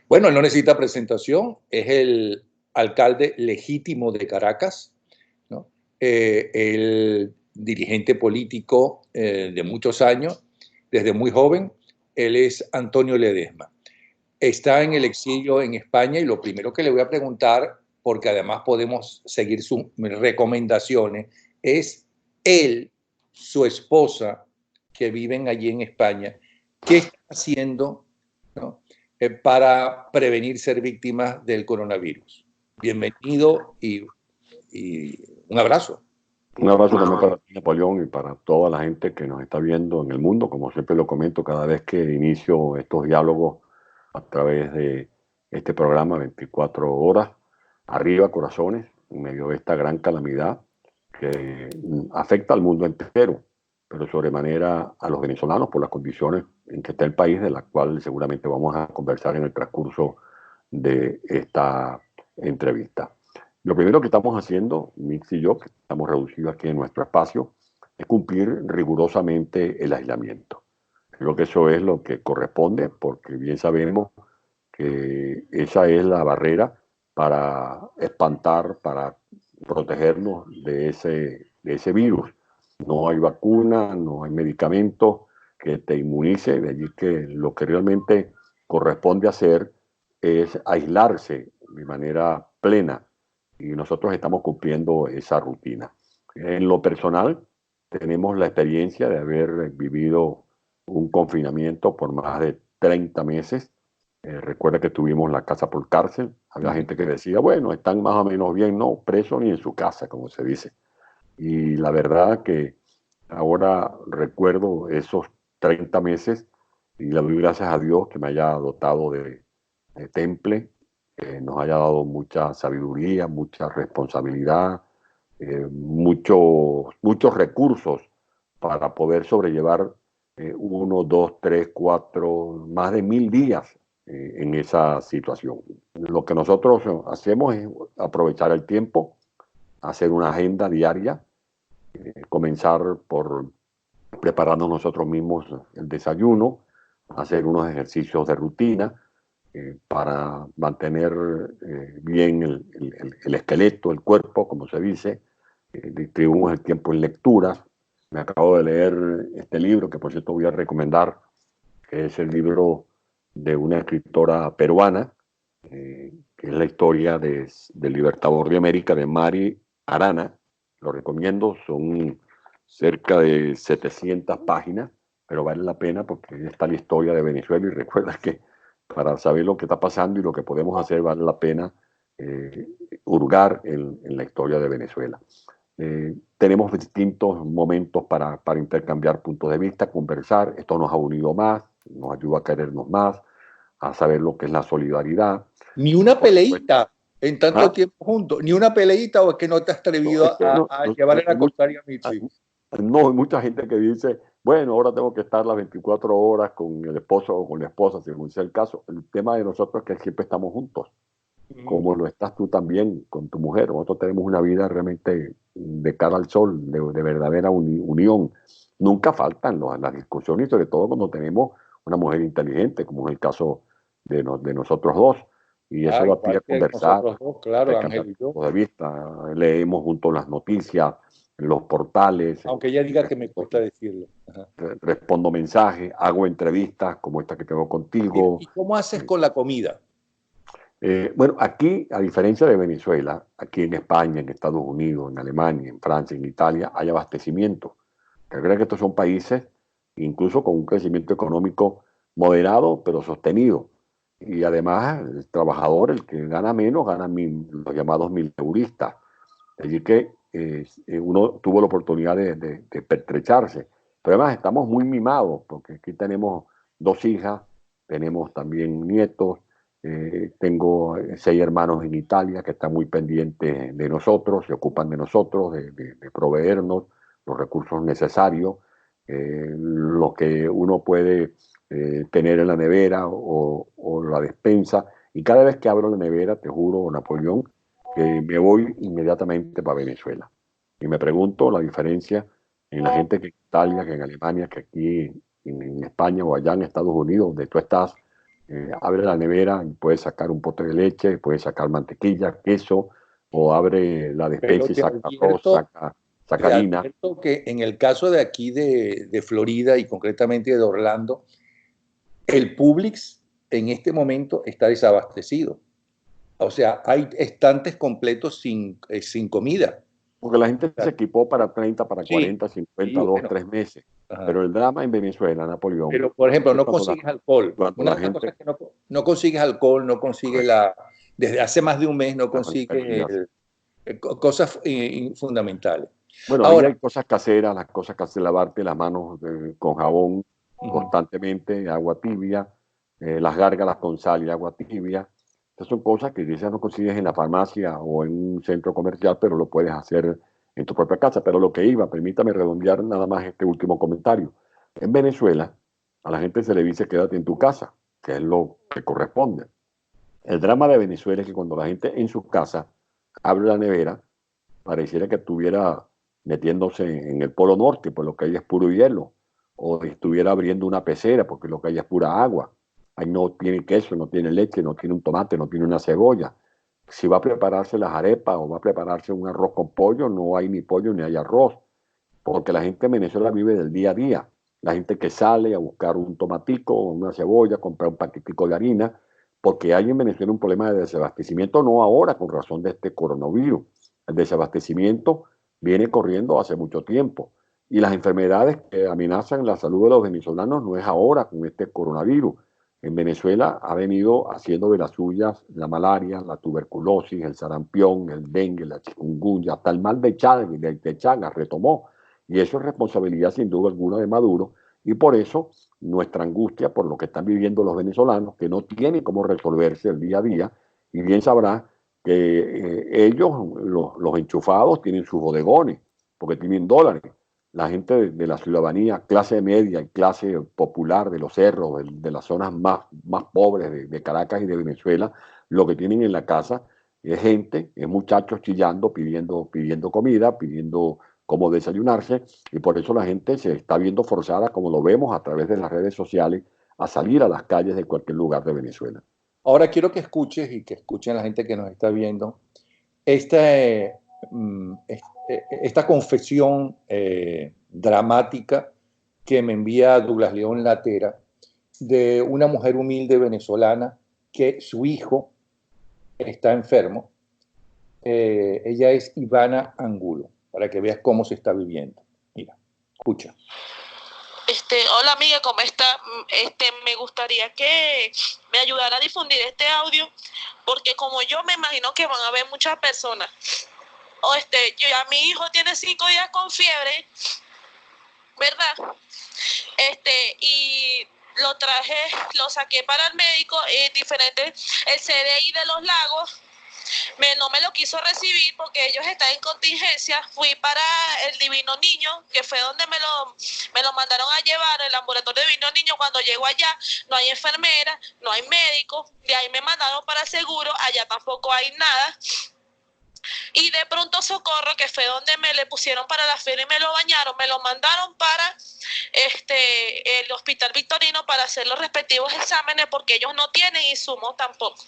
Bueno, él no necesita presentación, es el alcalde legítimo de Caracas, ¿no? El dirigente político de muchos años, desde muy joven, él es Antonio Ledesma. Está en el exilio en España y lo primero que le voy a preguntar, porque además podemos seguir sus recomendaciones, es él, su esposa, que viven allí en España, ¿qué está haciendo, ¿no? Para prevenir ser víctimas del coronavirus? Bienvenido y un abrazo. Un abrazo también para ti, Napoleón, y para toda la gente que nos está viendo en el mundo. Como siempre lo comento cada vez que inicio estos diálogos a través de este programa 24 horas, arriba corazones, en medio de esta gran calamidad que afecta al mundo entero, pero sobremanera a los venezolanos por las condiciones en que está el país, de la cual seguramente vamos a conversar en el transcurso de esta entrevista. Lo primero que estamos haciendo, Mix y yo, que estamos reducidos aquí en nuestro espacio, es cumplir rigurosamente el aislamiento. Creo que eso es lo que corresponde, porque bien sabemos que esa es la barrera para espantar, para protegernos de ese virus. No hay vacuna, no hay medicamento que te inmunice, de allí que lo que realmente corresponde hacer es aislarse de manera plena, y nosotros estamos cumpliendo esa rutina. En lo personal, tenemos la experiencia de haber vivido un confinamiento por más de 30 meses. Recuerda que tuvimos la casa por cárcel. Había gente que decía, bueno, están más o menos bien, no, preso ni en su casa, como se dice. Y la verdad que ahora recuerdo esos 30 meses y le doy gracias a Dios que me haya dotado de temple, nos haya dado mucha sabiduría, mucha responsabilidad, muchos recursos para poder sobrellevar 1, 2, 3, 4, más de 1000 días en esa situación. Lo que nosotros hacemos es aprovechar el tiempo, hacer una agenda diaria, comenzar por prepararnos nosotros mismos el desayuno, hacer unos ejercicios de rutina para mantener bien el esqueleto, el cuerpo, como se dice. Distribuimos el tiempo en lecturas. Me acabo de leer este libro, que por cierto voy a recomendar, que es el libro de una escritora peruana, que es la historia del libertador de América, de Mari Arana. Lo recomiendo, son cerca de 700 páginas, pero vale la pena porque está la historia de Venezuela, y recuerda que para saber lo que está pasando y lo que podemos hacer vale la pena hurgar en la historia de Venezuela. Tenemos distintos momentos para intercambiar puntos de vista, conversar. Esto nos ha unido más, nos ayuda a querernos más, a saber lo que es la solidaridad. Ni una peleita en tanto tiempo juntos, ni una peleita, o es que no te has atrevido a llevarle la contraria a Mitzi. No, hay mucha gente que dice, bueno, ahora tengo que estar las 24 horas con el esposo o con la esposa, según sea el caso. El tema de nosotros es que siempre estamos juntos, como lo estás tú también con tu mujer. Nosotros tenemos una vida realmente de cara al sol, de verdadera unión. Nunca faltan las discusiones, y sobre todo cuando tenemos una mujer inteligente, como es el caso de nosotros dos. Y eso da pie a conversar, claro, Ángel y yo. puntos de vista. Leemos juntos las noticias, los portales. Aunque ella diga que me cuesta decirlo. Ajá. Respondo mensajes, hago entrevistas como esta que tengo contigo. ¿Y cómo haces con la comida? Bueno, aquí, a diferencia de Venezuela, aquí en España, en Estados Unidos, en Alemania, en Francia, en Italia, hay abastecimiento. Creo que estos son países incluso con un crecimiento económico moderado, pero sostenido. Y además, el trabajador, el que gana menos, gana los llamados mileuristas. Así que uno tuvo la oportunidad de pertrecharse. Pero además estamos muy mimados, porque aquí tenemos 2 hijas, tenemos también nietos. Tengo 6 hermanos en Italia que están muy pendientes de nosotros, se ocupan de nosotros, de proveernos los recursos necesarios, lo que uno puede tener en la nevera o la despensa. Y cada vez que abro la nevera, te juro, Napoleón, que me voy inmediatamente para Venezuela. Y me pregunto la diferencia en la gente que en Italia, que en Alemania, que aquí en España o allá en Estados Unidos, donde tú estás, Abre la nevera y puedes sacar un pote de leche, puedes sacar mantequilla, queso, o abre la despensa Pero y saca arroz, saca te harina. advierto que en el caso de aquí de Florida y concretamente de Orlando, el Publix en este momento está desabastecido. O sea, hay estantes completos sin comida. Porque la gente se equipó para 30, para Sí, 40, 50, sí, 2, bueno. 3 meses. Ajá. Pero el drama en Venezuela, Napoleón, Pero, por ejemplo, es no consigues alcohol. cuando Una la de las gente, cosas es que no consigues alcohol, no consigues correcto, desde hace más de un mes no las consigues mascarillas. cosas fundamentales. Bueno, ahí Ahora, hay cosas caseras, las cosas que hace lavarte las manos con jabón ujú, constantemente, agua tibia, las gárgaras con sal y agua tibia. Estas son cosas que quizás no consigues en la farmacia o en un centro comercial, pero lo puedes hacer en tu propia casa. Pero lo que iba, permítame redondear nada más este último comentario. En Venezuela, a la gente se le dice quédate en tu casa, que es lo que corresponde. El drama de Venezuela es que cuando la gente en su casa abre la nevera, pareciera que estuviera metiéndose en el Polo Norte, pues lo que hay es puro hielo, o estuviera abriendo una pecera, porque lo que hay es pura agua. Ahí no tiene queso, no tiene leche, no tiene un tomate, no tiene una cebolla. Si va a prepararse las arepas o va a prepararse un arroz con pollo, no hay ni pollo ni hay arroz, porque la gente en Venezuela vive del día a día. La gente que sale a buscar un tomatico o una cebolla, comprar un paquetico de harina, porque hay en Venezuela un problema de desabastecimiento, no ahora con razón de este coronavirus. El desabastecimiento viene corriendo hace mucho tiempo. Y las enfermedades que amenazan la salud de los venezolanos no es ahora con este coronavirus. En Venezuela ha venido haciendo de las suyas la malaria, la tuberculosis, el sarampión, el dengue, la chikungunya, hasta el mal de Chagas retomó. Y eso es responsabilidad sin duda alguna de Maduro. Y por eso nuestra angustia por lo que están viviendo los venezolanos, que no tienen cómo resolverse el día a día. Y bien sabrá que ellos, los enchufados, tienen sus bodegones, porque tienen dólares. La gente de la ciudadanía, clase media y clase popular de los cerros, de las zonas más pobres de Caracas y de Venezuela, lo que tienen en la casa es gente, es muchachos chillando, pidiendo comida, pidiendo cómo desayunarse, y por eso la gente se está viendo forzada, como lo vemos a través de las redes sociales, a salir a las calles de cualquier lugar de Venezuela. ahora quiero que escuches y que escuchen la gente que nos está viendo esta, esta confesión dramática que me envía Douglas León Latera de una mujer humilde venezolana que su hijo está enfermo. Ella es Ivana Angulo, para que veas cómo se está viviendo. Mira, escucha. Hola amiga, ¿cómo está? Me gustaría que me ayudara a difundir este audio, porque como yo me imagino que van a haber muchas personas. Mi hijo tiene 5 días con fiebre, ¿verdad? Y lo saqué para el médico, el CDI de los Lagos no me lo quiso recibir porque ellos están en contingencia. Fui para el Divino Niño, que fue donde me lo mandaron a llevar, el ambulatorio de Divino Niño. Cuando llego allá, no hay enfermera, no hay médico. De ahí me mandaron para el seguro, allá tampoco hay nada. Y de pronto Socorro, que fue donde me le pusieron para la feria y me lo bañaron, me lo mandaron para el Hospital Victorino para hacer los respectivos exámenes, porque ellos no tienen insumos tampoco.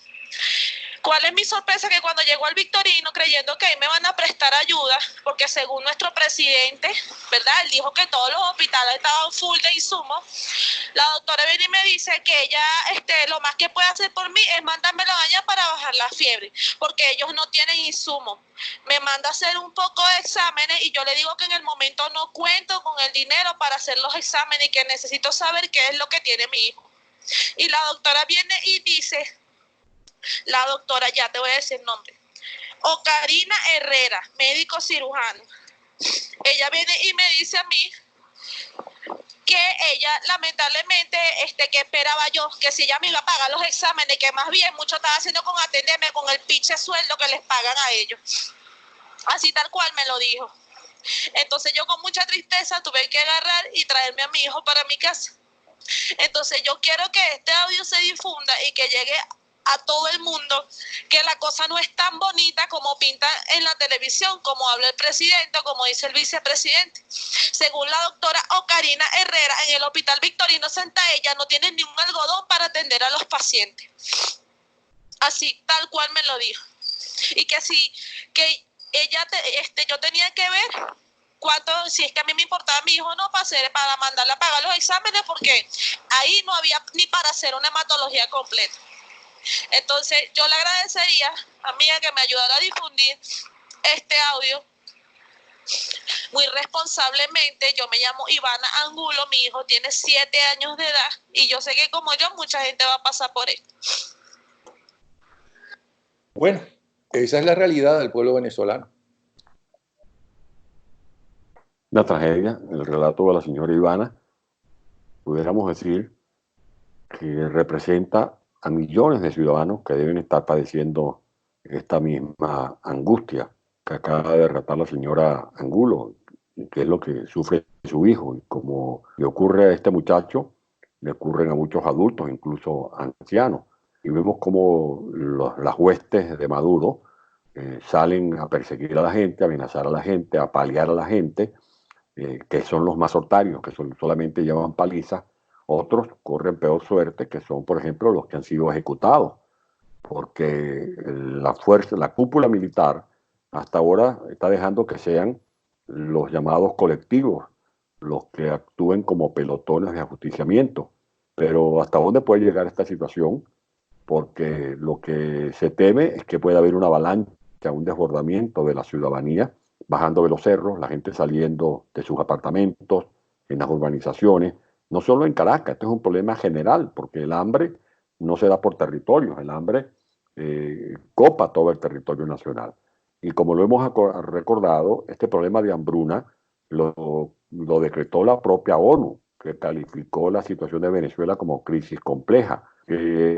¿Cuál es mi sorpresa? Que cuando llegó al Victorino, creyendo que ahí me van a prestar ayuda, porque según nuestro presidente, ¿verdad? Él dijo que todos los hospitales estaban full de insumos. La doctora viene y me dice que ella, lo más que puede hacer por mí es mandármelo allá para bajar la fiebre, porque ellos no tienen insumos. Me manda a hacer un poco de exámenes y yo le digo que en el momento no cuento con el dinero para hacer los exámenes y que necesito saber qué es lo que tiene mi hijo. Y la doctora viene y dice... La doctora, ya te voy a decir el nombre, Ocarina Herrera, médico cirujano. Ella viene y me dice a mí que ella lamentablemente, que esperaba yo, que si ella me iba a pagar los exámenes, que más bien mucho estaba haciendo con atenderme con el pinche sueldo que les pagan a ellos. Así tal cual me lo dijo. Entonces yo con mucha tristeza tuve que agarrar y traerme a mi hijo para mi casa. Entonces yo quiero que este audio se difunda y que llegue a todo el mundo que la cosa no es tan bonita como pinta en la televisión, como habla el presidente o como dice el vicepresidente. Según la doctora Ocarina Herrera, en el Hospital Victorino Santaella no tienen ni un algodón para atender a los pacientes. Así, tal cual me lo dijo. Y que sí, que ella, yo tenía que ver si es que a mí me importaba mi hijo no para mandarle a pagar los exámenes, porque ahí no había ni para hacer una hematología completa. Entonces yo le agradecería a Mía que me ayudara a difundir este audio muy responsablemente. Yo me llamo Ivana Angulo, mi hijo tiene 7 años de edad y yo sé que como yo mucha gente va a pasar por esto. Bueno, esa es la realidad del pueblo venezolano. Una tragedia, el relato de la señora Ivana, pudiéramos decir que representa a millones de ciudadanos que deben estar padeciendo esta misma angustia que acaba de relatar la señora Angulo, que es lo que sufre su hijo. Y como le ocurre a este muchacho, le ocurren a muchos adultos, incluso ancianos. Y vemos como las huestes de Maduro salen a perseguir a la gente, a amenazar a la gente, a paliar a la gente, que son los más hortarios, que solamente llevan palizas. Otros corren peor suerte, que son, por ejemplo, los que han sido ejecutados, porque la cúpula militar hasta ahora está dejando que sean los llamados colectivos los que actúen como pelotones de ajusticiamiento. Pero ¿hasta dónde puede llegar esta situación? Porque lo que se teme es que pueda haber una avalancha, un desbordamiento de la ciudadanía, bajando de los cerros, la gente saliendo de sus apartamentos, en las urbanizaciones, no solo en Caracas. Este es un problema general, porque el hambre no se da por territorios, el hambre copa todo el territorio nacional. Y como lo hemos recordado, este problema de hambruna lo decretó la propia ONU, que calificó la situación de Venezuela como crisis compleja.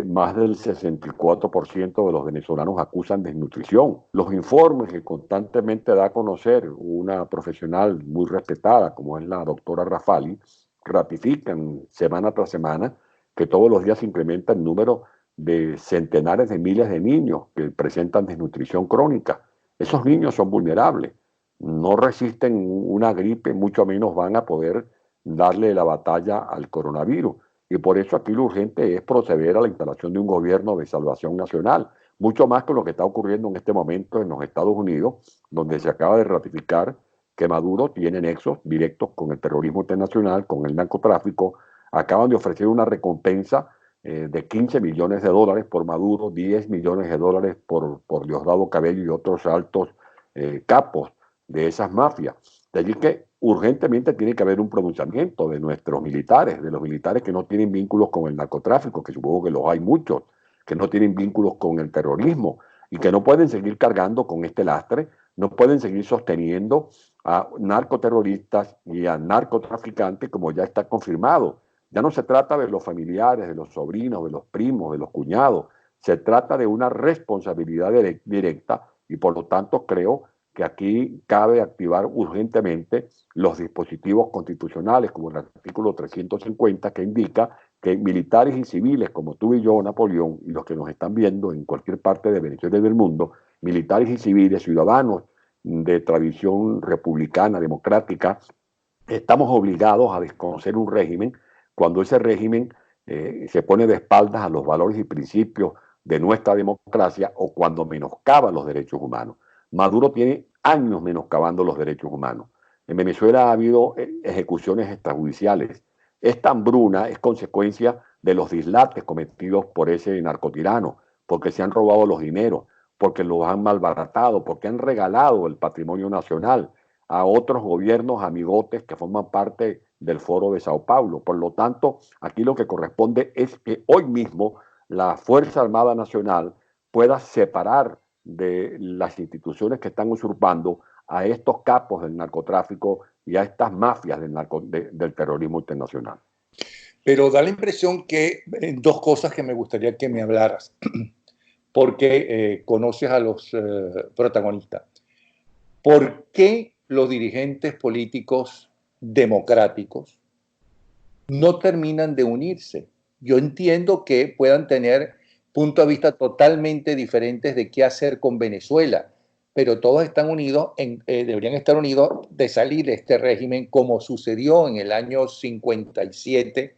Más del 64% de los venezolanos acusan desnutrición. Los informes que constantemente da a conocer una profesional muy respetada, como es la doctora Rafali, ratifican semana tras semana que todos los días se incrementa el número de centenares de miles de niños que presentan desnutrición crónica. Esos niños son vulnerables, no resisten una gripe, mucho menos van a poder darle la batalla al coronavirus. Y por eso aquí lo urgente es proceder a la instalación de un gobierno de salvación nacional, mucho más que lo que está ocurriendo en este momento en los Estados Unidos, donde se acaba de ratificar que Maduro tiene nexos directos con el terrorismo internacional, con el narcotráfico. Acaban de ofrecer una recompensa de 15 millones de dólares por Maduro, 10 millones de dólares por Diosdado Cabello y otros altos capos de esas mafias. De allí que urgentemente tiene que haber un pronunciamiento de nuestros militares, de los militares que no tienen vínculos con el narcotráfico, que supongo que los hay muchos, que no tienen vínculos con el terrorismo y que no pueden seguir cargando con este lastre, no pueden seguir sosteniendo a narcoterroristas y a narcotraficantes, como ya está confirmado. Ya no se trata de los familiares, de los sobrinos, de los primos, de los cuñados. Se trata de una responsabilidad directa y por lo tanto creo que aquí cabe activar urgentemente los dispositivos constitucionales, como el artículo 350, que indica que militares y civiles como tú y yo, Napoleón, y los que nos están viendo en cualquier parte de Venezuela y del mundo, militares y civiles, ciudadanos de tradición republicana, democrática, estamos obligados a desconocer un régimen cuando ese régimen se pone de espaldas a los valores y principios de nuestra democracia o cuando menoscaba los derechos humanos. Maduro tiene años menoscabando los derechos humanos. En Venezuela ha habido ejecuciones extrajudiciales. Esta hambruna es consecuencia de los dislates cometidos por ese narcotirano, porque se han robado los dineros, porque los han malbaratado, porque han regalado el patrimonio nacional a otros gobiernos amigotes que forman parte del Foro de Sao Paulo. Por lo tanto, aquí lo que corresponde es que hoy mismo la Fuerza Armada Nacional pueda separar de las instituciones que están usurpando a estos capos del narcotráfico y a estas mafias del terrorismo internacional. Pero da la impresión que dos cosas que me gustaría que me hablaras, porque conoces a los protagonistas. ¿Por qué los dirigentes políticos democráticos no terminan de unirse? Yo entiendo que puedan tener puntos de vista totalmente diferentes de qué hacer con Venezuela, pero todos están unidos, deberían estar unidos de salir de este régimen, como sucedió en el año 57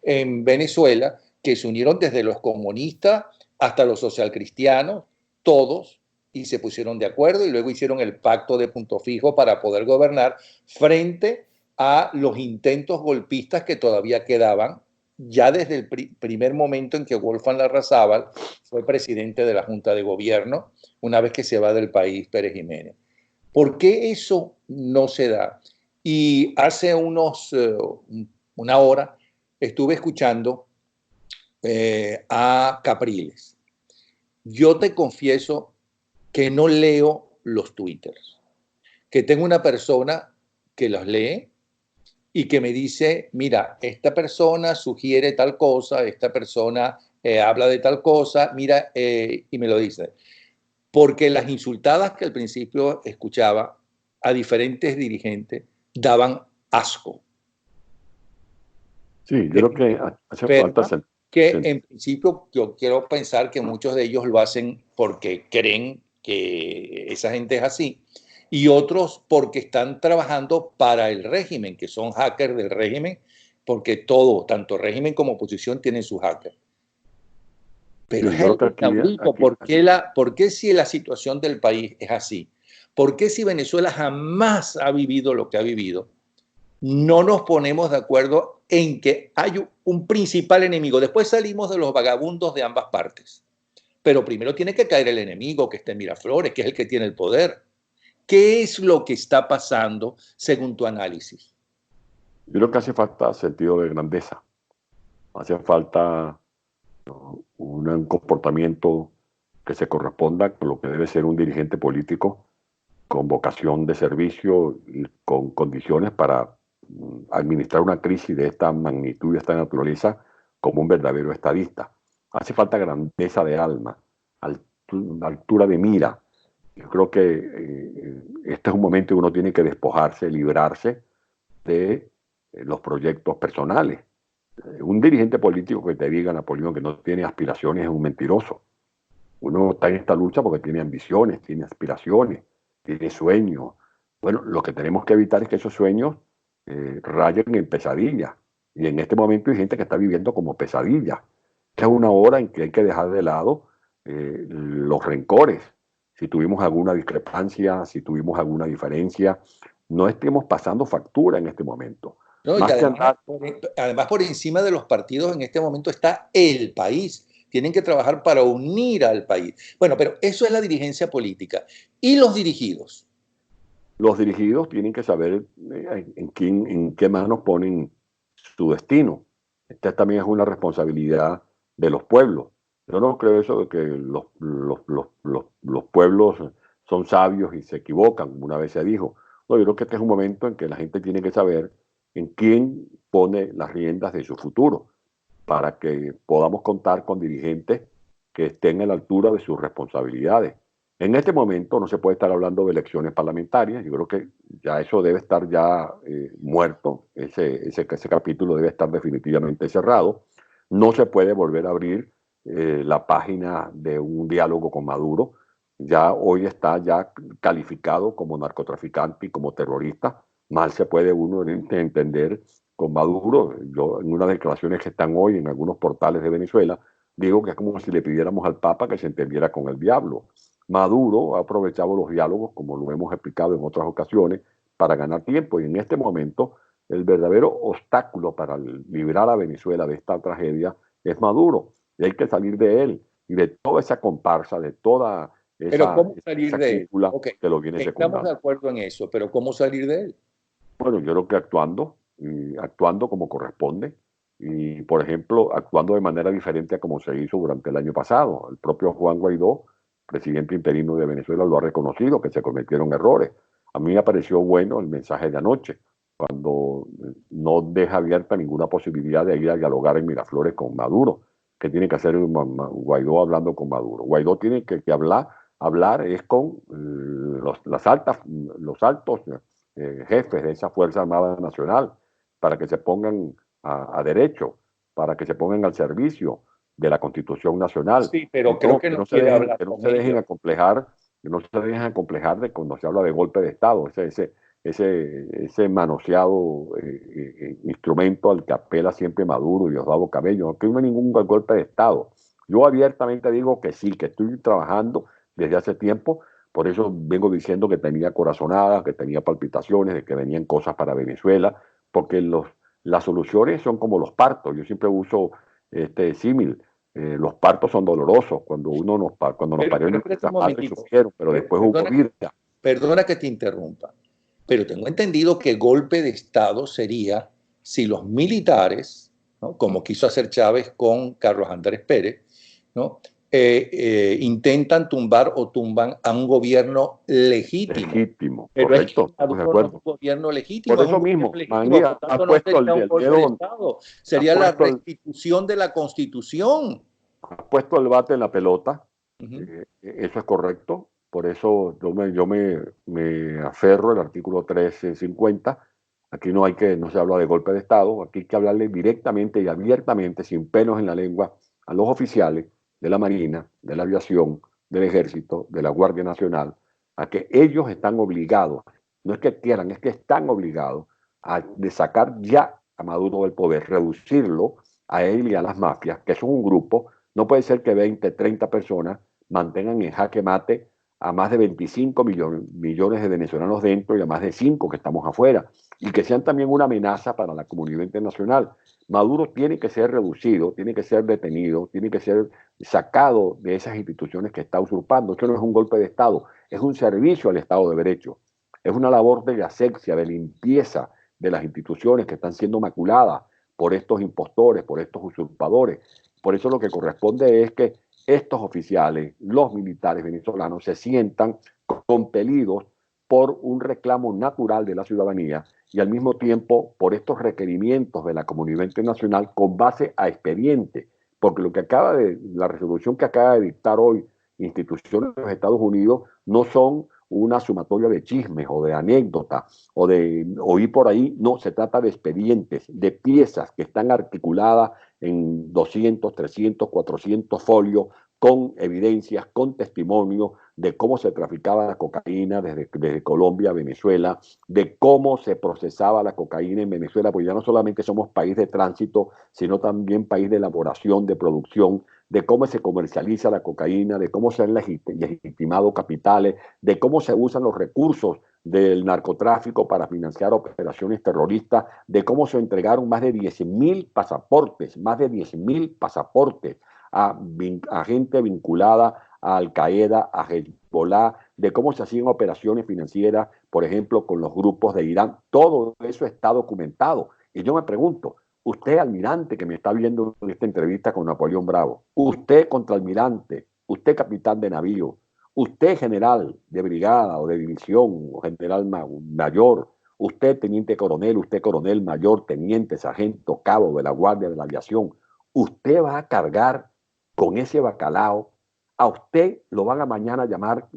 en Venezuela, que se unieron desde los comunistas hasta los socialcristianos, todos, y se pusieron de acuerdo y luego hicieron el pacto de Punto Fijo para poder gobernar frente a los intentos golpistas que todavía quedaban ya desde el primer momento en que Wolfgang Larrazábal fue presidente de la Junta de Gobierno, una vez que se va del país Pérez Jiménez. ¿Por qué eso no se da? Y hace una hora estuve escuchando a Capriles. Yo te confieso que no leo los twitters, que tengo una persona que los lee y que me dice, mira, esta persona sugiere tal cosa, esta persona habla de tal cosa, mira, y me lo dice. Porque las insultadas que al principio escuchaba a diferentes dirigentes daban asco. Sí, yo creo que hace falta... Que en principio yo quiero pensar que muchos de ellos lo hacen porque creen que esa gente es así, y otros porque están trabajando para el régimen, que son hackers del régimen, porque todo, tanto régimen como oposición, tienen sus hackers. Pero sí, ¿por qué si la situación del país es así? ¿Por qué si Venezuela jamás ha vivido lo que ha vivido? No nos ponemos de acuerdo en que hay un principal enemigo. Después salimos de los vagabundos de ambas partes. Pero primero tiene que caer el enemigo, que está en Miraflores, que es el que tiene el poder. ¿Qué es lo que está pasando según tu análisis? Yo creo que hace falta sentido de grandeza. Hace falta un comportamiento que se corresponda con lo que debe ser un dirigente político con vocación de servicio y con condiciones para administrar una crisis de esta magnitud y de esta naturaleza como un verdadero estadista. Hace falta grandeza de alma, altura de mira. Yo creo que este es un momento en que uno tiene que despojarse, librarse de los proyectos personales. Un dirigente político que te diga, Napoleón, que no tiene aspiraciones es un mentiroso. Uno está en esta lucha porque tiene ambiciones, tiene aspiraciones, tiene sueños. Bueno, lo que tenemos que evitar es que esos sueños rayen en pesadillas. Y en este momento hay gente que está viviendo como pesadilla. Esta es una hora en que hay que dejar de lado los rencores. Si tuvimos alguna discrepancia, si tuvimos alguna diferencia, no estemos pasando factura en este momento. No, y además, por encima de los partidos en este momento está el país. Tienen que trabajar para unir al país. Bueno, pero eso es la dirigencia política. ¿Y los dirigidos? Los dirigidos tienen que saber en qué manos ponen su destino. Esta también es una responsabilidad de los pueblos. Yo no creo eso de que los pueblos son sabios y se equivocan, como una vez se dijo. No, yo creo que este es un momento en que la gente tiene que saber en quién pone las riendas de su futuro, para que podamos contar con dirigentes que estén a la altura de sus responsabilidades. En este momento no se puede estar hablando de elecciones parlamentarias. Yo creo que ya eso debe estar ya muerto. Ese capítulo debe estar definitivamente cerrado. No se puede volver a abrir la página de un diálogo con Maduro. Ya hoy está ya calificado como narcotraficante y como terrorista. Mal se puede uno entender con Maduro. Yo en unas declaraciones que están hoy en algunos portales de Venezuela digo que es como si le pidiéramos al Papa que se entendiera con el diablo. Maduro ha aprovechado los diálogos, como lo hemos explicado en otras ocasiones, para ganar tiempo. Y en este momento, el verdadero obstáculo para librar a Venezuela de esta tragedia es Maduro. Y hay que salir de él y de toda esa comparsa, de toda esa, pero ¿cómo salir esa de él? Okay. Que lo viene secundando. Estamos de acuerdo en eso, pero ¿cómo salir de él? Bueno, yo creo que actuando como corresponde. Y, por ejemplo, actuando de manera diferente a como se hizo durante el año pasado. El propio Juan Guaidó, presidente interino de Venezuela, lo ha reconocido, que se cometieron errores. A mí me pareció bueno el mensaje de anoche, cuando no deja abierta ninguna posibilidad de ir a dialogar en Miraflores con Maduro. ¿Qué tiene que hacer Guaidó hablando con Maduro? Guaidó tiene que hablar es con los altos jefes de esa Fuerza Armada Nacional, para que se pongan a derecho, para que se pongan al servicio de la Constitución Nacional. Sí, pero creo que no quiere hablar que no con se dejen ellos. acomplejar, que no se dejen acomplejar de cuando se habla de golpe de Estado, ese manoseado instrumento al que apela siempre Maduro y Diosdado Cabello. Aquí no hay ningún golpe de Estado. Yo abiertamente digo que sí, que estoy trabajando desde hace tiempo, por eso vengo diciendo que tenía corazonadas, que tenía palpitaciones, de que venían cosas para Venezuela, porque las soluciones son como los partos. Yo siempre uso este símil. Los partos son dolorosos. Cuando nos parió Espérate nuestras un madres momentito. sufrieron, pero después hubo vida. Perdona que te interrumpa, pero tengo entendido que golpe de Estado sería si los militares, ¿no?, como quiso hacer Chávez con Carlos Andrés Pérez, ¿no?, intentan tumbar o tumban a un gobierno legítimo. Legítimo, Pero correcto, es que Maduro no es un gobierno legítimo, por es eso un mismo, gobierno legítimo, por tanto no sería un golpe de Estado, sería la restitución de la Constitución. Has puesto el bate en la pelota, Uh-huh. eso es correcto, por eso yo me aferro al artículo 1350. Aquí no se habla de golpe de Estado, aquí hay que hablarle directamente y abiertamente, sin pelos en la lengua, a los oficiales de la Marina, de la Aviación, del Ejército, de la Guardia Nacional, a que ellos están obligados, no es que quieran, es que están obligados de sacar ya a Maduro del poder, reducirlo a él y a las mafias, que son un grupo. No puede ser que 20, 30 personas mantengan en jaque mate a más de 25 millones de venezolanos dentro y a más de 5 que estamos afuera, y que sean también una amenaza para la comunidad internacional. Maduro tiene que ser reducido, tiene que ser detenido, tiene que ser sacado de esas instituciones que está usurpando. Esto no es un golpe de Estado, es un servicio al Estado de Derecho. Es una labor de asepsia, de limpieza de las instituciones que están siendo maculadas por estos impostores, por estos usurpadores. Por eso lo que corresponde es que estos oficiales, los militares venezolanos, se sientan compelidos por un reclamo natural de la ciudadanía y al mismo tiempo por estos requerimientos de la comunidad internacional con base a expediente, porque la resolución que acaba de dictar hoy instituciones de los Estados Unidos no son una sumatoria de chismes o de anécdotas o de oír por ahí, no, se trata de expedientes, de piezas que están articuladas en 200, 300, 400 folios con evidencias, con testimonios de cómo se traficaba la cocaína desde Colombia a Venezuela, de cómo se procesaba la cocaína en Venezuela, porque ya no solamente somos país de tránsito, sino también país de elaboración, de producción, de cómo se comercializa la cocaína, de cómo se han legitimado capitales, de cómo se usan los recursos del narcotráfico para financiar operaciones terroristas, de cómo se entregaron más de 10.000 pasaportes, a gente vinculada a Al-Qaeda, a Hezbollah, de cómo se hacían operaciones financieras, por ejemplo, con los grupos de Irán. Todo eso está documentado. Y yo me pregunto, usted, almirante, que me está viendo en esta entrevista con Napoleón Bravo, usted, contraalmirante, usted, capitán de navío, usted, general de brigada o de división, o general mayor, usted, teniente coronel, usted, coronel mayor, teniente, sargento, cabo de la Guardia de la Aviación, usted va a cargar con ese bacalao. A usted lo van a mañana llamar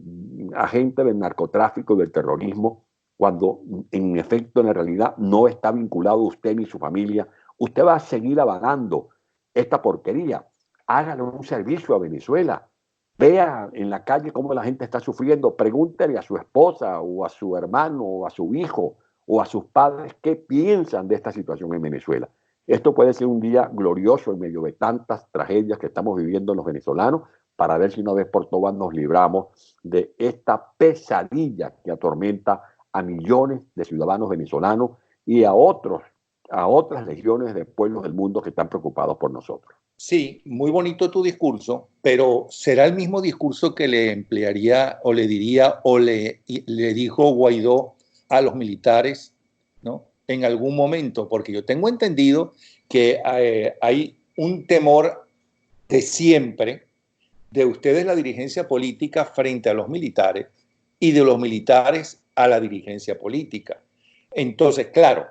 agente del narcotráfico y del terrorismo, cuando en efecto, en la realidad, no está vinculado usted ni su familia. Usted va a seguir avalando esta porquería. Hágale un servicio a Venezuela. Vea en la calle cómo la gente está sufriendo. Pregúntele a su esposa o a su hermano o a su hijo o a sus padres qué piensan de esta situación en Venezuela. Esto puede ser un día glorioso en medio de tantas tragedias que estamos viviendo los venezolanos, para ver si una vez por todas nos libramos de esta pesadilla que atormenta a millones de ciudadanos venezolanos y a otras legiones de pueblos del mundo que están preocupados por nosotros. Sí, muy bonito tu discurso, pero ¿será el mismo discurso que le emplearía o le diría o le dijo Guaidó a los militares, ¿no?, en algún momento? Porque yo tengo entendido que hay un temor de siempre de ustedes, la dirigencia política, frente a los militares y de los militares a la dirigencia política. Entonces, claro,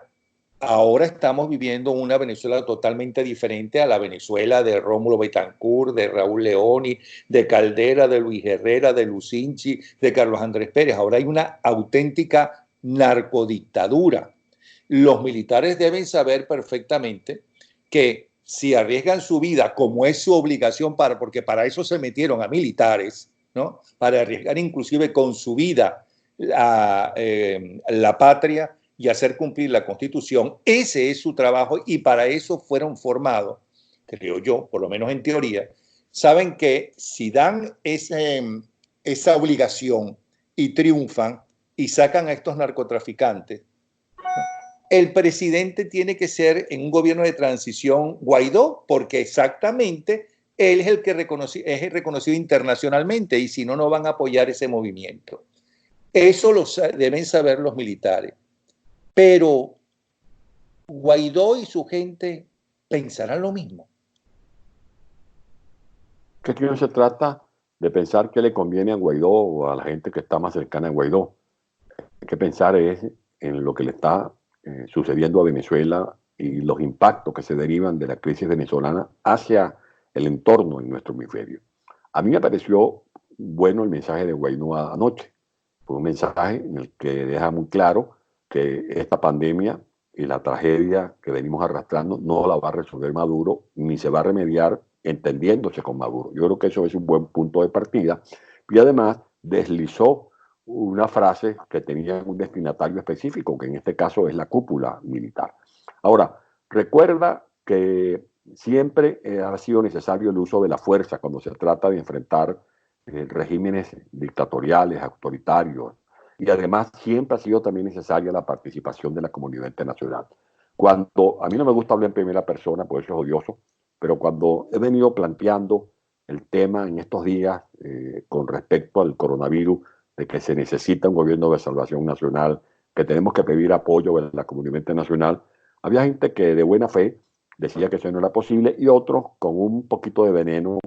ahora estamos viviendo una Venezuela totalmente diferente a la Venezuela de Rómulo Betancourt, de Raúl Leoni, de Caldera, de Luis Herrera, de Lucinchi, de Carlos Andrés Pérez. Ahora hay una auténtica narcodictadura. Los militares deben saber perfectamente que si arriesgan su vida, como es su obligación, porque para eso se metieron a militares, ¿no? Para arriesgar inclusive con su vida la patria y hacer cumplir la Constitución. Ese es su trabajo y para eso fueron formados, creo yo, por lo menos en teoría. Saben que si dan esa obligación y triunfan y sacan a estos narcotraficantes, el presidente tiene que ser en un gobierno de transición Guaidó, porque exactamente él es el que es reconocido internacionalmente y si no, no van a apoyar ese movimiento. Eso deben saber los militares. Pero Guaidó y su gente pensarán lo mismo. Que aquí no se trata de pensar qué le conviene a Guaidó o a la gente que está más cercana a Guaidó. Hay que pensar es en lo que le está sucediendo a Venezuela y los impactos que se derivan de la crisis venezolana hacia el entorno en nuestro hemisferio. A mí me pareció bueno el mensaje de Guaidó anoche. Fue un mensaje en el que deja muy claro que esta pandemia y la tragedia que venimos arrastrando no la va a resolver Maduro ni se va a remediar entendiéndose con Maduro. Yo creo que eso es un buen punto de partida. Y además deslizó una frase que tenía un destinatario específico, que en este caso es la cúpula militar. Ahora, recuerda que siempre ha sido necesario el uso de la fuerza cuando se trata de enfrentar regímenes dictatoriales, autoritarios, y además siempre ha sido también necesaria la participación de la comunidad internacional. Cuando, a mí no me gusta hablar en primera persona, porque eso es odioso, pero cuando he venido planteando el tema en estos días con respecto al coronavirus, de que se necesita un gobierno de salvación nacional, que tenemos que pedir apoyo de la comunidad internacional, había gente que de buena fe decía que eso no era posible y otros con un poquito de veneno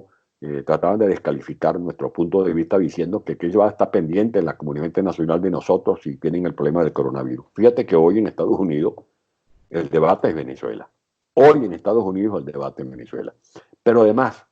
trataban de descalificar nuestro punto de vista diciendo que ello va a estar pendiente en la comunidad internacional de nosotros si tienen el problema del coronavirus. Fíjate que hoy en Estados Unidos el debate es Venezuela. Hoy en Estados Unidos el debate es Venezuela. Pero además,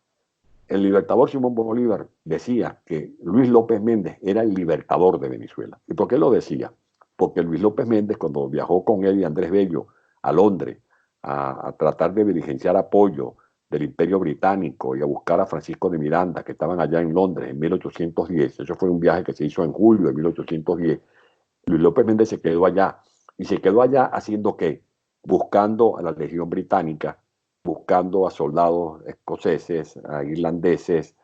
el libertador Simón Bolívar decía que Luis López Méndez era el libertador de Venezuela. ¿Y por qué lo decía? Porque Luis López Méndez, cuando viajó con él y Andrés Bello a Londres a tratar de diligenciar apoyo del Imperio Británico y a buscar a Francisco de Miranda, que estaban allá en Londres en 1810, eso fue un viaje que se hizo en julio de 1810, Luis López Méndez se quedó allá. ¿Y se quedó allá haciendo qué? Buscando a la Legión Británica, buscando a soldados escoceses, a irlandeses,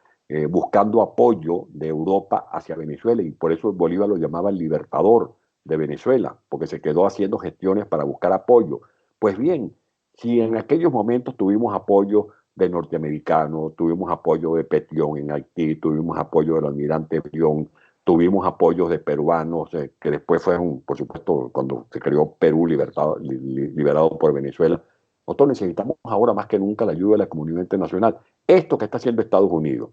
buscando apoyo de Europa hacia Venezuela, y por eso Bolívar lo llamaba el libertador de Venezuela, porque se quedó haciendo gestiones para buscar apoyo. Pues bien, si en aquellos momentos tuvimos apoyo de norteamericanos, tuvimos apoyo de Petión en Haití, tuvimos apoyo del almirante Petión, tuvimos apoyos de peruanos, que después fueron, por supuesto, cuando se creó Perú liberado por Venezuela. Nosotros necesitamos ahora más que nunca la ayuda de la comunidad internacional. Esto que está haciendo Estados Unidos,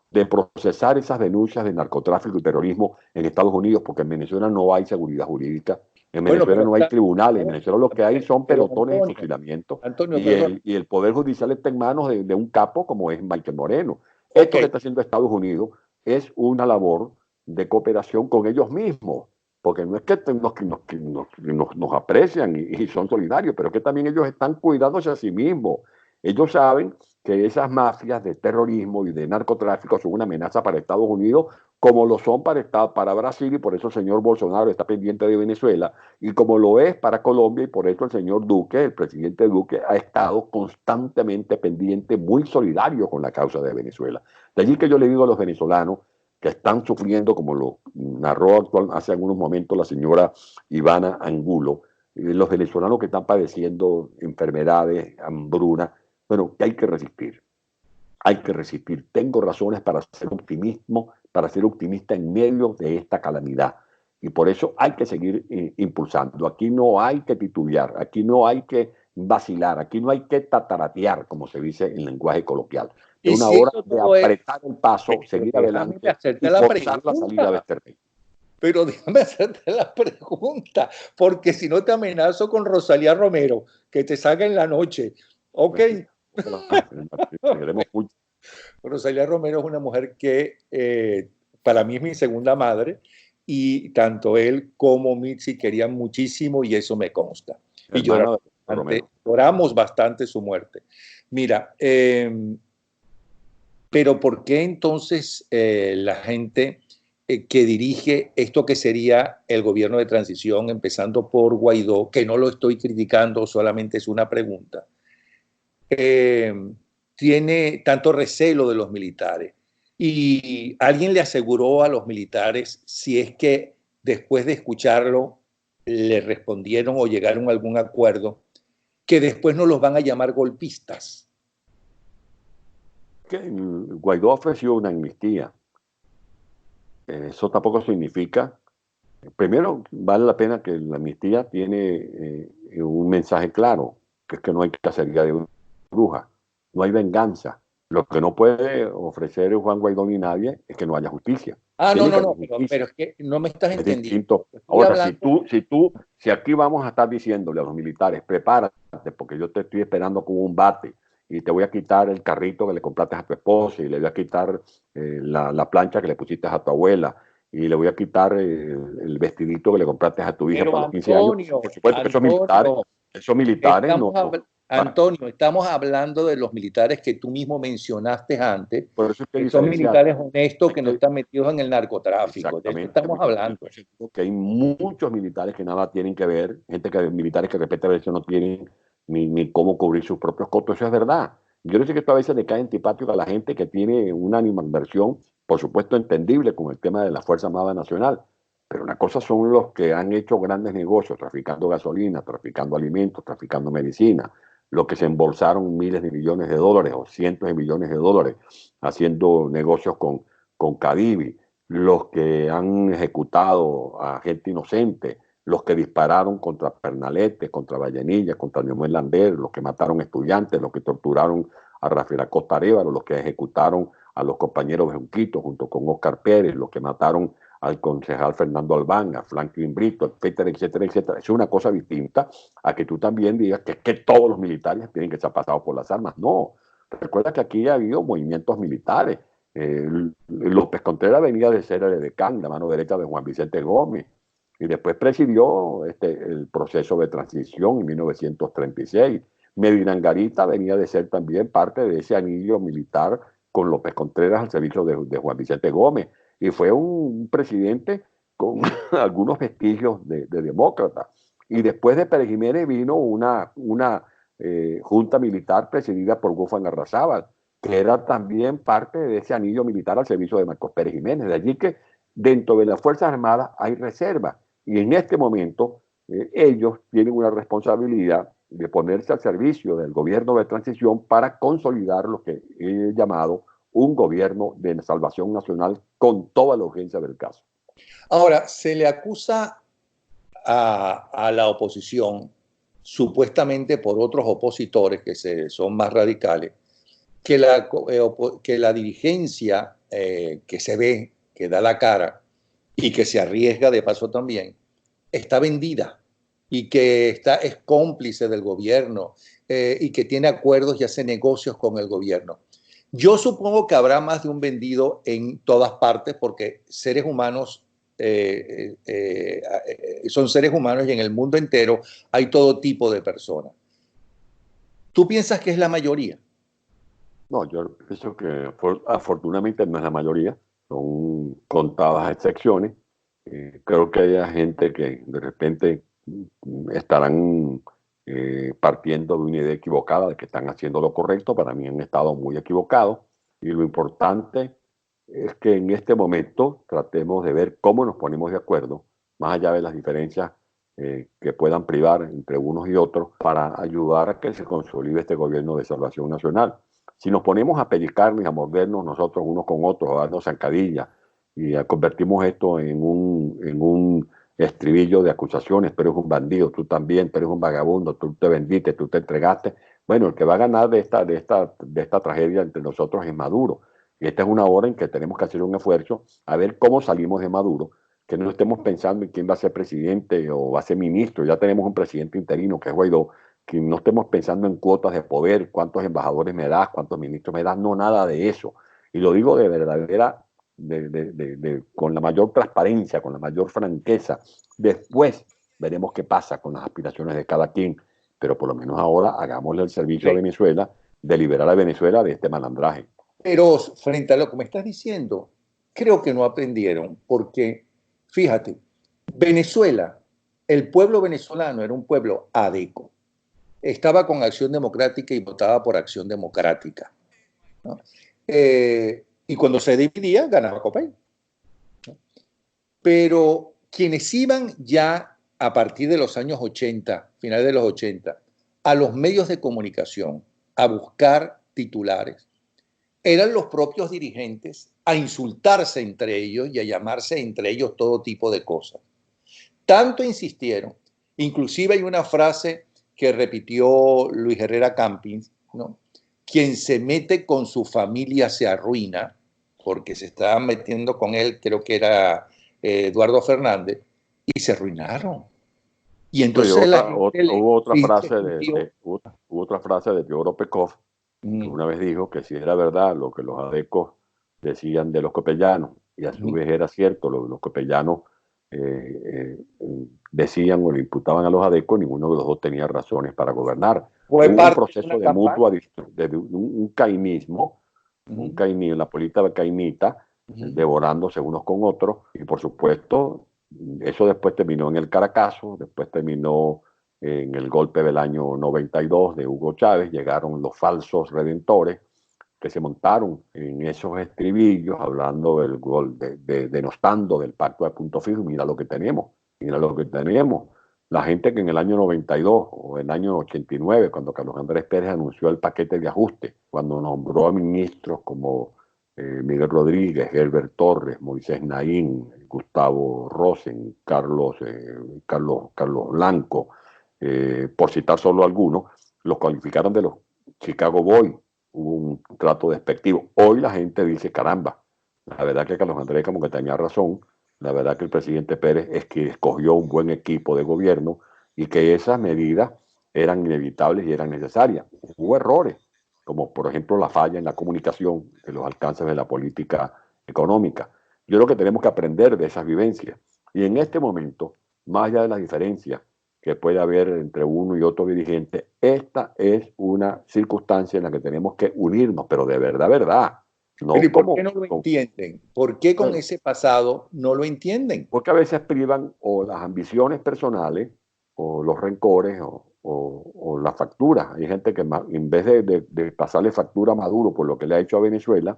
de procesar esas denuncias de narcotráfico y terrorismo en Estados Unidos, porque en Venezuela no hay seguridad jurídica, en Venezuela no hay tribunales, en Venezuela lo que hay son pelotones de fusilamiento, y el Poder Judicial está en manos de un capo como es Michael Moreno. Esto que está haciendo Estados Unidos es una labor de cooperación con ellos mismos, porque no es que nos aprecian y son solidarios, pero que también ellos están cuidándose a sí mismos. Ellos saben que esas mafias de terrorismo y de narcotráfico son una amenaza para Estados Unidos, como lo son para Brasil, y por eso el señor Bolsonaro está pendiente de Venezuela, y como lo es para Colombia, y por eso el señor Duque, el presidente Duque, ha estado constantemente pendiente, muy solidario con la causa de Venezuela. De allí que yo le digo a los venezolanos que están sufriendo, como lo narró hace algunos momentos la señora Ivana Angulo, los venezolanos que están padeciendo enfermedades, hambruna, bueno, que hay que resistir. Hay que resistir. Tengo razones para ser optimista en medio de esta calamidad. Y por eso hay que seguir impulsando. Aquí no hay que titubear, aquí no hay que vacilar, aquí no hay que tataratear, como se dice en lenguaje coloquial. Es una hora de apretar el paso, seguir adelante y forzar la salida de este rey. Pero déjame hacerte la pregunta, porque si no te amenazo con Rosalía Romero, que te salga en la noche. ¿Ok? Rosalía Romero es una mujer que para mí es mi segunda madre, y tanto él como Mitzi querían muchísimo, y eso me consta. Y yo lloramos bastante su muerte. Mira, pero ¿por qué entonces la gente que dirige esto que sería el gobierno de transición, empezando por Guaidó, que no lo estoy criticando, solamente es una pregunta, tiene tanto recelo de los militares? Y alguien le aseguró a los militares, si es que después de escucharlo le respondieron o llegaron a algún acuerdo, que después no los van a llamar golpistas. Que Guaidó ofreció una amnistía. Eso tampoco significa. Primero, vale la pena que la amnistía tiene un mensaje claro, que es que no hay cacería de brujas, no hay venganza. Lo que no puede ofrecer Juan Guaidó ni nadie es que no haya justicia. No, pero es que no me estás entendiendo. Ahora, si aquí vamos a estar diciéndole a los militares, prepárate, porque yo te estoy esperando con un bate y te voy a quitar el carrito que le compraste a tu esposa y le voy a quitar la plancha que le pusiste a tu abuela y le voy a quitar el vestidito que le compraste a tu hija para los 15 años. Por supuesto que esos militares no. Antonio, estamos hablando de los militares que tú mismo mencionaste antes, por eso que son militares honestos que no están metidos en el narcotráfico. De eso estamos hablando. Que hay muchos militares que nada tienen que ver, militares que respetan a veces no tienen ni cómo cubrir sus propios costos. Eso es verdad. Yo no sé que esto a veces le cae antipático a la gente que tiene una animadversión, por supuesto entendible con el tema de la Fuerza Armada Nacional, pero una cosa son los que han hecho grandes negocios, traficando gasolina, traficando alimentos, traficando medicina, los que se embolsaron miles de millones de dólares o cientos de millones de dólares haciendo negocios con Cadivi, los que han ejecutado a gente inocente, los que dispararon contra Pernalete, contra Vallenilla, contra Lemuel Lander, los que mataron estudiantes, los que torturaron a Rafael Acosta Arévalo, los que ejecutaron a los compañeros de Junquito junto con Oscar Pérez, los que mataron al concejal Fernando Albán, a Franklin Brito, etcétera, etcétera, etcétera. Es una cosa distinta a que tú también digas que todos los militares tienen que estar pasados por las armas. No. Recuerda que aquí ha habido movimientos militares. López Contreras venía de ser el edecán, la mano derecha de Juan Vicente Gómez, y después presidió el proceso de transición en 1936. Medina Angarita venía de ser también parte de ese anillo militar con López Contreras al servicio de Juan Vicente Gómez. Y fue un presidente con algunos vestigios de demócrata. Y después de Pérez Jiménez vino una junta militar presidida por Gufan Arrazábal, que era también parte de ese anillo militar al servicio de Marcos Pérez Jiménez. De allí que dentro de las Fuerzas Armadas hay reservas. Y en este momento ellos tienen una responsabilidad de ponerse al servicio del gobierno de transición para consolidar lo que he llamado un gobierno de salvación nacional con toda la urgencia del caso. Ahora, se le acusa a la oposición, supuestamente por otros opositores que son más radicales, que la dirigencia que se ve, que da la cara y que se arriesga de paso también, está vendida y que es cómplice del gobierno y que tiene acuerdos y hace negocios con el gobierno. Yo supongo que habrá más de un vendido en todas partes porque seres humanos son seres humanos y en el mundo entero hay todo tipo de personas. ¿Tú piensas que es la mayoría? No, yo pienso que afortunadamente no es la mayoría, son contadas excepciones. Creo que haya gente que de repente estarán partiendo de una idea equivocada de que están haciendo lo correcto. Para mí han estado muy equivocados y lo importante es que en este momento tratemos de ver cómo nos ponemos de acuerdo, más allá de las diferencias que puedan privar entre unos y otros, para ayudar a que se consolide este gobierno de salvación nacional. Si nos ponemos a pellizcarnos y a mordernos nosotros unos con otros, a darnos zancadillas y convertimos esto en un estribillo de acusaciones, pero eres un bandido, tú también, tú eres un vagabundo, tú te vendiste, tú te entregaste. Bueno, el que va a ganar de esta tragedia entre nosotros es Maduro. Y esta es una hora en que tenemos que hacer un esfuerzo a ver cómo salimos de Maduro, que no estemos pensando en quién va a ser presidente o va a ser ministro. Ya tenemos un presidente interino que es Guaidó, que no estemos pensando en cuotas de poder, cuántos embajadores me das, cuántos ministros me das, no, nada de eso. Y lo digo de verdadera, con la mayor transparencia, con la mayor franqueza. Después veremos qué pasa con las aspiraciones de cada quien, pero por lo menos ahora hagámosle el servicio a Venezuela de liberar a Venezuela de este malandraje. Pero frente a lo que me estás diciendo, creo que no aprendieron, porque fíjate, Venezuela, el pueblo venezolano era un pueblo adeco, estaba con Acción Democrática y votaba por Acción Democrática, ¿no? Y cuando se dividía, ganaba Copey, ¿no? Pero quienes iban ya a partir de los años 80, finales de los 80, a los medios de comunicación a buscar titulares, eran los propios dirigentes a insultarse entre ellos y a llamarse entre ellos todo tipo de cosas. Tanto insistieron, inclusive hay una frase que repitió Luis Herrera Campins, ¿no? Quien se mete con su familia se arruina, porque se estaban metiendo con él, creo que era Eduardo Fernández, y se arruinaron. Y entonces hubo otra frase de Teodoro Pekov, que una vez dijo que si era verdad lo que los adecos decían de los copellanos, y a su vez era cierto, los copellanos decían o le imputaban a los adecos, ninguno de los dos tenía razones para gobernar. Hubo un proceso de mutua, de un cainismo, la política caimita, devorándose unos con otros, y por supuesto eso después terminó en el Caracazo, después terminó en el golpe del año 92 de Hugo Chávez. Llegaron los falsos redentores que se montaron en esos estribillos hablando del gol, denostando del pacto de punto fijo. Mira lo que tenemos, mira lo que tenemos. La gente que en el año 92 o en el año 89, cuando Carlos Andrés Pérez anunció el paquete de ajuste, cuando nombró a ministros como Miguel Rodríguez, Herbert Torres, Moisés Naín, Gustavo Rosen, Carlos Blanco, por citar solo algunos, los calificaron de los Chicago Boys. Hubo un trato despectivo. Hoy la gente dice, caramba, la verdad que Carlos Andrés como que tenía razón, la verdad que el presidente Pérez es que escogió un buen equipo de gobierno y que esas medidas eran inevitables y eran necesarias. Hubo errores, como por ejemplo la falla en la comunicación de los alcances de la política económica. Yo creo que tenemos que aprender de esas vivencias. Y en este momento, más allá de las diferencias que puede haber entre uno y otro dirigente, esta es una circunstancia en la que tenemos que unirnos, pero de verdad, verdad. No, ¿y por qué no lo entienden? ¿Por qué con ese pasado no lo entienden? Porque a veces privan o las ambiciones personales o los rencores o las facturas. Hay gente que en vez de pasarle factura a Maduro por lo que le ha hecho a Venezuela,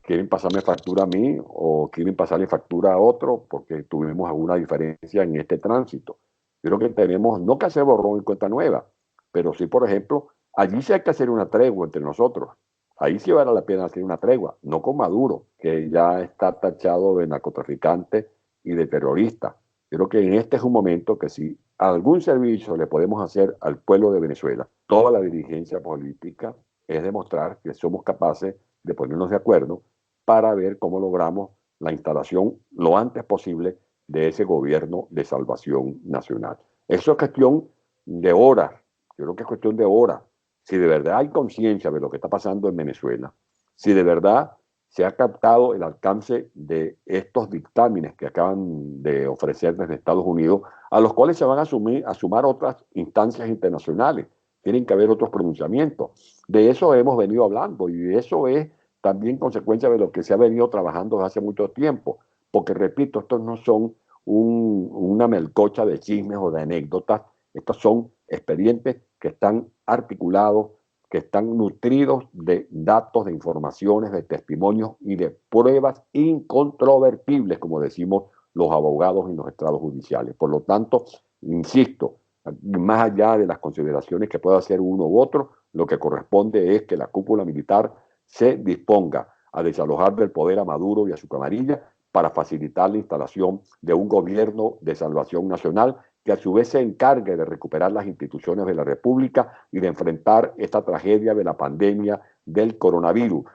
quieren pasarme factura a mí o quieren pasarle factura a otro porque tuvimos alguna diferencia en este tránsito. Yo creo que tenemos no que hacer borrón y cuenta nueva, pero sí, por ejemplo, allí sí hay que hacer una tregua entre nosotros. Ahí sí vale la pena hacer una tregua, no con Maduro, que ya está tachado de narcotraficante y de terrorista. Yo creo que en este es un momento que si algún servicio le podemos hacer al pueblo de Venezuela, toda la dirigencia política, es demostrar que somos capaces de ponernos de acuerdo para ver cómo logramos la instalación lo antes posible de ese gobierno de salvación nacional. Eso es cuestión de horas, yo creo que es cuestión de horas. Si de verdad hay conciencia de lo que está pasando en Venezuela, si de verdad se ha captado el alcance de estos dictámenes que acaban de ofrecer desde Estados Unidos, a los cuales se van a sumar otras instancias internacionales, tienen que haber otros pronunciamientos. De eso hemos venido hablando y eso es también consecuencia de lo que se ha venido trabajando desde hace mucho tiempo, porque repito, estos no son una melcocha de chismes o de anécdotas, estos son expedientes que están articulados, que están nutridos de datos, de informaciones, de testimonios y de pruebas incontrovertibles, como decimos los abogados en los estrados judiciales. Por lo tanto, insisto, más allá de las consideraciones que pueda hacer uno u otro, lo que corresponde es que la cúpula militar se disponga a desalojar del poder a Maduro y a su camarilla para facilitar la instalación de un gobierno de salvación nacional que a su vez se encargue de recuperar las instituciones de la República y de enfrentar esta tragedia de la pandemia del coronavirus.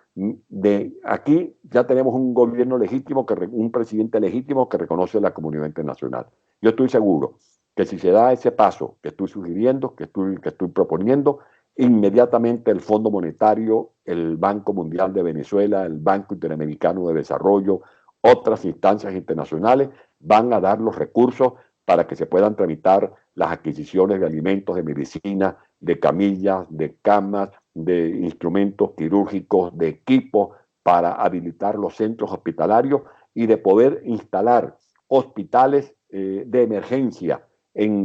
Aquí ya tenemos un gobierno legítimo, un presidente legítimo que reconoce la comunidad internacional. Yo estoy seguro que si se da ese paso que estoy sugiriendo, que estoy proponiendo, inmediatamente el Fondo Monetario, el Banco Mundial de Venezuela, el Banco Interamericano de Desarrollo, otras instancias internacionales van a dar los recursos para que se puedan tramitar las adquisiciones de alimentos, de medicina, de camillas, de camas, de instrumentos quirúrgicos, de equipos para habilitar los centros hospitalarios y de poder instalar hospitales de emergencia,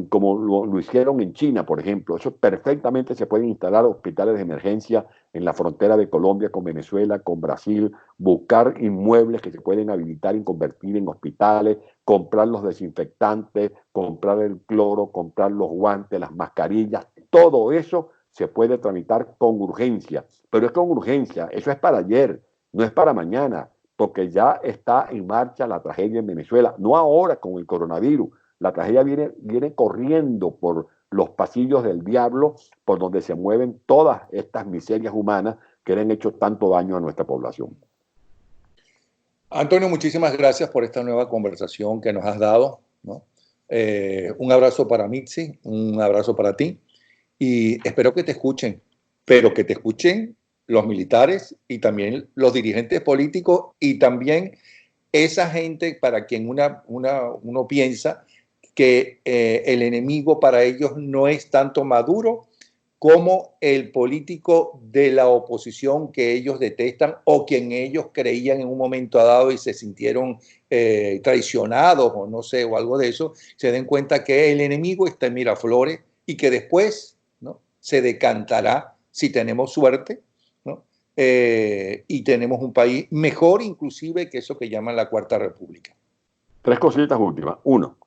como lo hicieron en China, por ejemplo. Eso perfectamente se pueden instalar hospitales de emergencia en la frontera de Colombia con Venezuela, con Brasil, buscar inmuebles que se pueden habilitar y convertir en hospitales, comprar los desinfectantes, comprar el cloro, comprar los guantes, las mascarillas. Todo eso se puede tramitar con urgencia, pero es con urgencia. Eso es para ayer, no es para mañana, porque ya está en marcha la tragedia en Venezuela, no ahora con el coronavirus. La tragedia viene corriendo por los pasillos del diablo, por donde se mueven todas estas miserias humanas que le han hecho tanto daño a nuestra población. Antonio, muchísimas gracias por esta nueva conversación que nos has dado, ¿no? Un abrazo para Mitzi, un abrazo para ti, y espero que te escuchen, pero que te escuchen los militares y también los dirigentes políticos y también esa gente para quien uno piensa que el enemigo para ellos no es tanto Maduro como el político de la oposición que ellos detestan o quien ellos creían en un momento dado y se sintieron traicionados o no sé, o algo de eso, se den cuenta que el enemigo está en Miraflores y que después, ¿no?, se decantará si tenemos suerte, ¿no? Y tenemos un país mejor inclusive que eso que llaman la Cuarta República. 3 cositas últimas. Uno,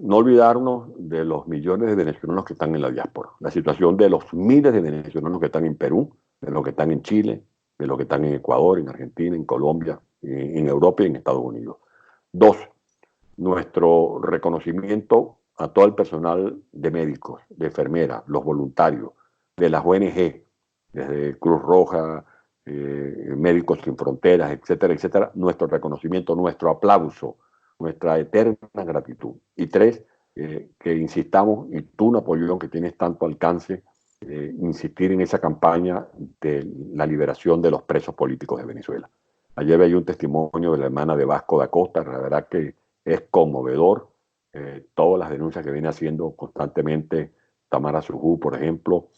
no olvidarnos de los millones de venezolanos que están en la diáspora, la situación de los miles de venezolanos que están en Perú, de los que están en Chile, de los que están en Ecuador, en Argentina, en Colombia, en Europa y en Estados Unidos. 2, nuestro reconocimiento a todo el personal de médicos, de enfermeras, los voluntarios, de las ONG, desde Cruz Roja, Médicos Sin Fronteras, etcétera, etcétera. Nuestro reconocimiento, nuestro aplauso, nuestra eterna gratitud. Y 3, que insistamos, y tú, Napoleón, que tienes tanto alcance, insistir en esa campaña de la liberación de los presos políticos de Venezuela. Ayer veía un testimonio de la hermana de Vasco da Costa, la verdad que es conmovedor, todas las denuncias que viene haciendo constantemente Tamara Sujú, por ejemplo,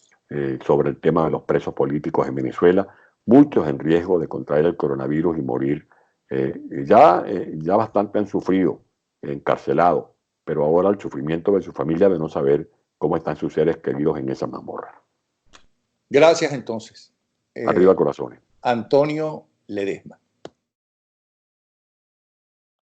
sobre el tema de los presos políticos en Venezuela, muchos en riesgo de contraer el coronavirus y morir. Ya bastante han sufrido, encarcelados, pero ahora el sufrimiento de su familia de no saber cómo están sus seres queridos en esa mazmorra. Gracias entonces. Arriba corazones. Antonio Ledesma.